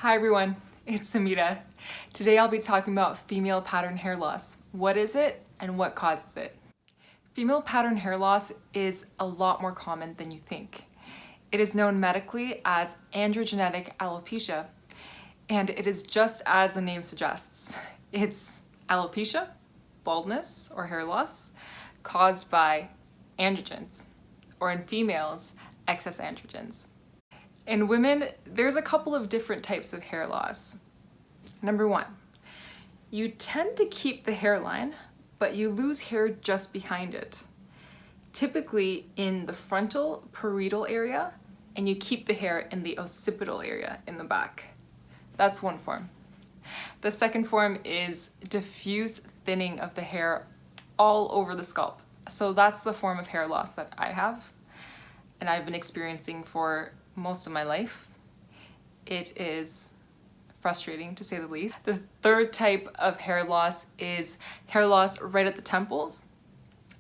Hi everyone, it's Semide. Today I'll be talking about female pattern hair loss. What is it and what causes it? Female pattern hair loss is a lot more common than you think. It is known medically as androgenetic alopecia, and it is just as the name suggests. It's alopecia, baldness or hair loss, caused by androgens, or in females, excess androgens. In women, there's a couple of different types of hair loss. Number one, you tend to keep the hairline, but you lose hair just behind it. Typically in the frontal parietal area, and you keep the hair in the occipital area in the back. That's one form. The second form is diffuse thinning of the hair all over the scalp. So that's the form of hair loss that I have, and I've been experiencing for most of my life. It is frustrating to say the least. The third type of hair loss is hair loss right at the temples.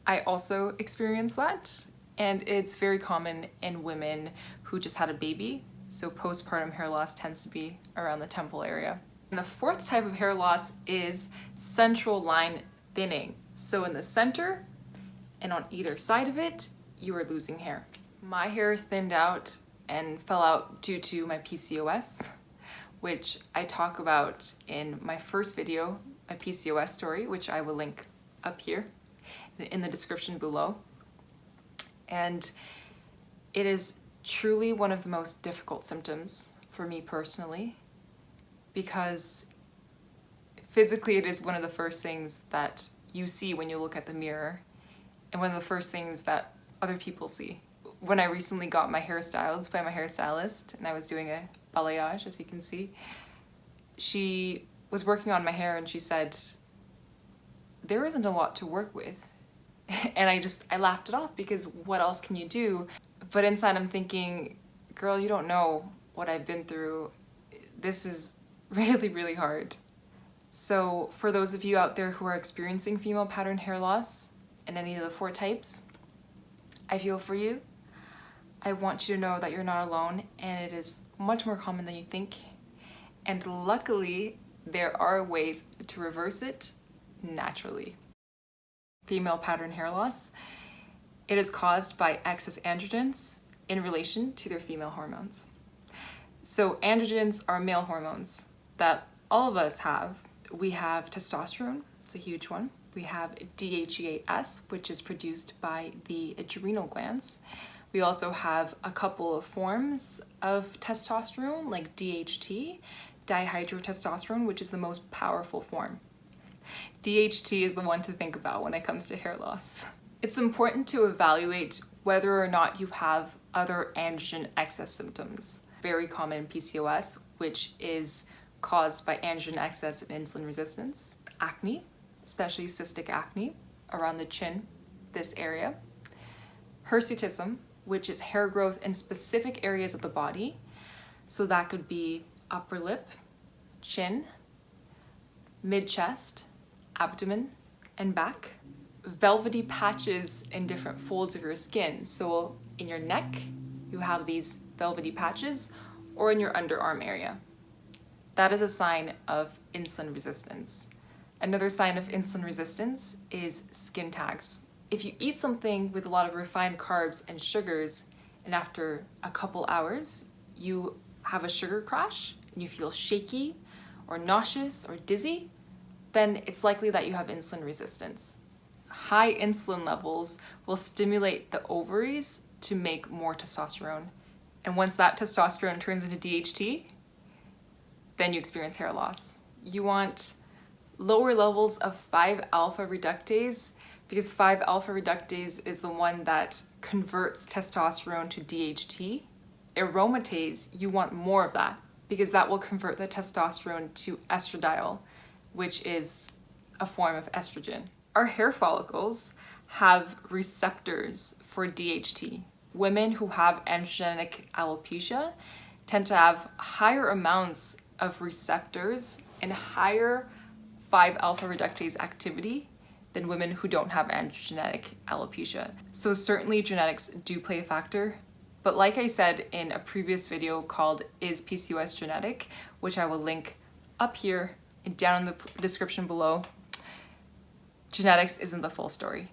I also experience that, and it's very common in women who just had a baby, so postpartum hair loss tends to be around the temple area. And the fourth type of hair loss is central line thinning. So in the center and on either side of it, you are losing hair. My hair thinned out and fell out due to my PCOS, which I talk about in my first video, my PCOS story, which I will link up here in the description below. And it is truly one of the most difficult symptoms for me personally, because physically it is one of the first things that you see when you look at the mirror, and one of the first things that other people see. When I recently got my hair styled by my hairstylist, and I was doing a balayage, as you can see, she was working on my hair and she said, there isn't a lot to work with. And I laughed it off, because what else can you do? But inside I'm thinking, girl, you don't know what I've been through. This is really, really hard. So for those of you out there who are experiencing female pattern hair loss in any of the four types, I feel for you. I want you to know that you're not alone, and it is much more common than you think. And luckily, there are ways to reverse it naturally. Female pattern hair loss, it is caused by excess androgens in relation to their female hormones. So androgens are male hormones that all of us have. We have testosterone, it's a huge one. We have DIHYDROTESTOSTERONE, which is produced by the adrenal glands. We also have a couple of forms of testosterone, like DHT, DIHYDROTESTOSTERONE, which is the most powerful form. DHT is the one to think about when it comes to hair loss. It's important to evaluate whether or not you have other androgen excess symptoms. Very common in PCOS, which is caused by androgen excess and insulin resistance. Acne, especially cystic acne around the chin, this area. HIRSUTISM, which is hair growth in specific areas of the body. So that could be upper lip, chin, mid-chest, abdomen, and back. Velvety patches in different folds of your skin. So in your neck, you have these velvety patches, or in your underarm area. That is a sign of insulin resistance. Another sign of insulin resistance is skin tags. If you eat something with a lot of refined carbs and sugars, and after a couple hours, you have a sugar crash, and you feel shaky, or nauseous, or dizzy, then it's likely that you have insulin resistance. High insulin levels will stimulate the ovaries to make more testosterone. And once that testosterone turns into DHT, then you experience hair loss. You want lower levels of 5-alpha reductase, because 5-alpha reductase is the one that converts testosterone to DHT. AROMATASE, you want more of that, because that will convert the testosterone to estradiol, which is a form of estrogen. Our hair follicles have receptors for DHT. Women who have androgenetic alopecia tend to have higher amounts of receptors and higher 5-alpha reductase activity than women who don't have androgenetic alopecia. So certainly genetics do play a factor, But like I said in a previous video called Is PCOS Genetic, which I will link up here and down in the description below, genetics isn't the full story.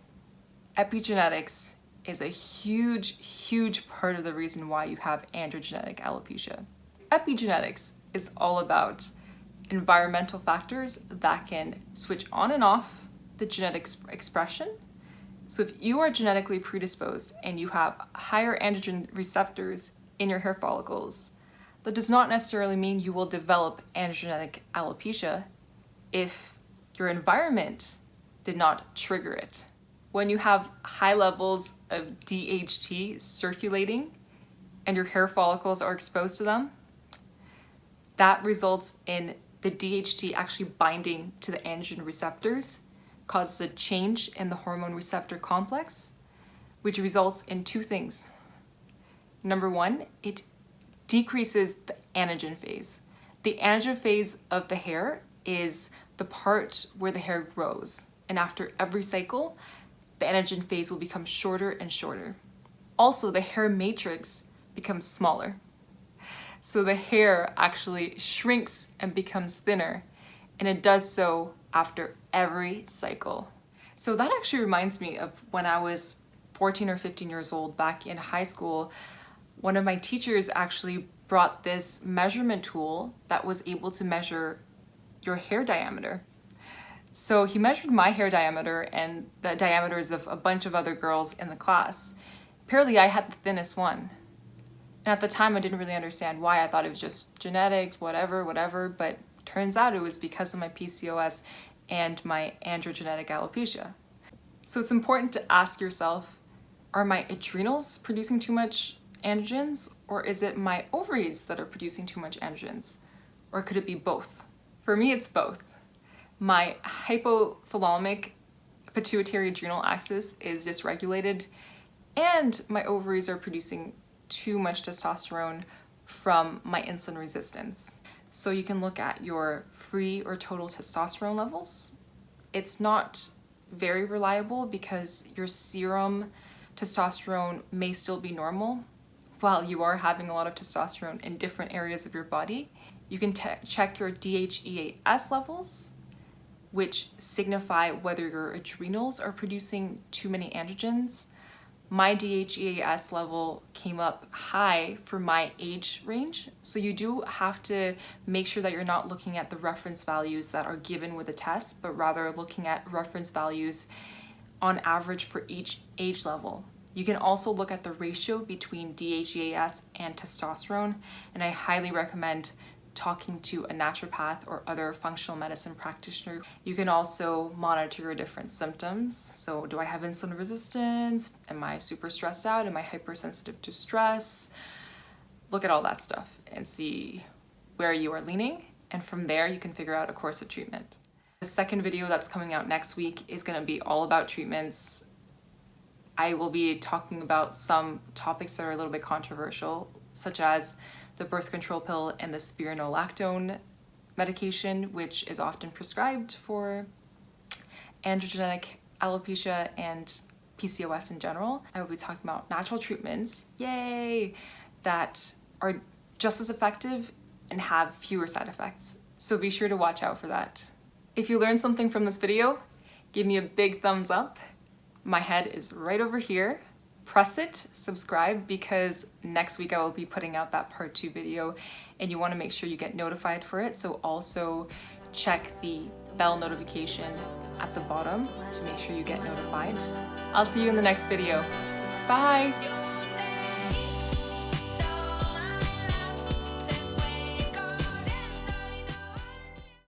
Epigenetics is a huge part of the reason why you have androgenetic alopecia. Epigenetics is all about environmental factors that can switch on and off the genetic expression. So if you are genetically predisposed and you have higher androgen receptors in your hair follicles, that does not necessarily mean you will develop androgenetic alopecia if your environment did not trigger it. When you have high levels of DHT circulating and your hair follicles are exposed to them, that results in the DHT actually binding to the androgen receptors, causes a change in the hormone receptor complex, which results in two things. Number one, it decreases the anagen phase. The anagen phase of the hair is the part where the hair grows, and after every cycle, the anagen phase will become shorter and shorter. Also, the hair matrix becomes smaller. So the hair actually shrinks and becomes thinner, and it does so after every cycle. So that actually reminds me of when I was 14 or 15 years old back in high school. One of my teachers actually brought this measurement tool that was able to measure your hair diameter. So he measured my hair diameter and the diameters of a bunch of other girls in the class. Apparently I had the thinnest one. And at the time I didn't really understand why. I thought it was just genetics, whatever, but turns out it was because of my PCOS and my androgenetic alopecia. So it's important to ask yourself, are my adrenals producing too much androgens, or is it my ovaries that are producing too much androgens? Or could it be both? For me, it's both. My hypothalamic pituitary adrenal axis is dysregulated, and my ovaries are producing too much testosterone from my insulin resistance. So you can look at your free or total testosterone levels. It's not very reliable because your serum testosterone may still be normal while you are having a lot of testosterone in different areas of your body. You can check your DIHYDROTESTOSTERONE levels, which signify whether your adrenals are producing too many androgens. My DIHYDROTESTOSTERONE level came up high for my age range, so you do have to make sure that you're not looking at the reference values that are given with the test, but rather looking at reference values on average for each age level. You can also look at the ratio between DIHYDROTESTOSTERONE and testosterone, and I highly recommend talking to a naturopath or other functional medicine practitioner. You can also monitor your different symptoms. So do I have insulin resistance? Am I super stressed out? Am I hypersensitive to stress? Look at all that stuff and see where you are leaning. And from there, you can figure out a course of treatment. The second video that's coming out next week is going to be all about treatments. I will be talking about some topics that are a little bit controversial, such as the birth control pill and the spironolactone medication, which is often prescribed for androgenetic alopecia and PCOS in general. I will be talking about natural treatments, yay, that are just as effective and have fewer side effects. So be sure to watch out for that. If you learned something from this video, give me a big thumbs up. My head is right over here. Press it, subscribe, because next week I will be putting out that part 2 video and you want to make sure you get notified for it. So also check the bell notification at the bottom to make sure you get notified. I'll see you in the next video. Bye!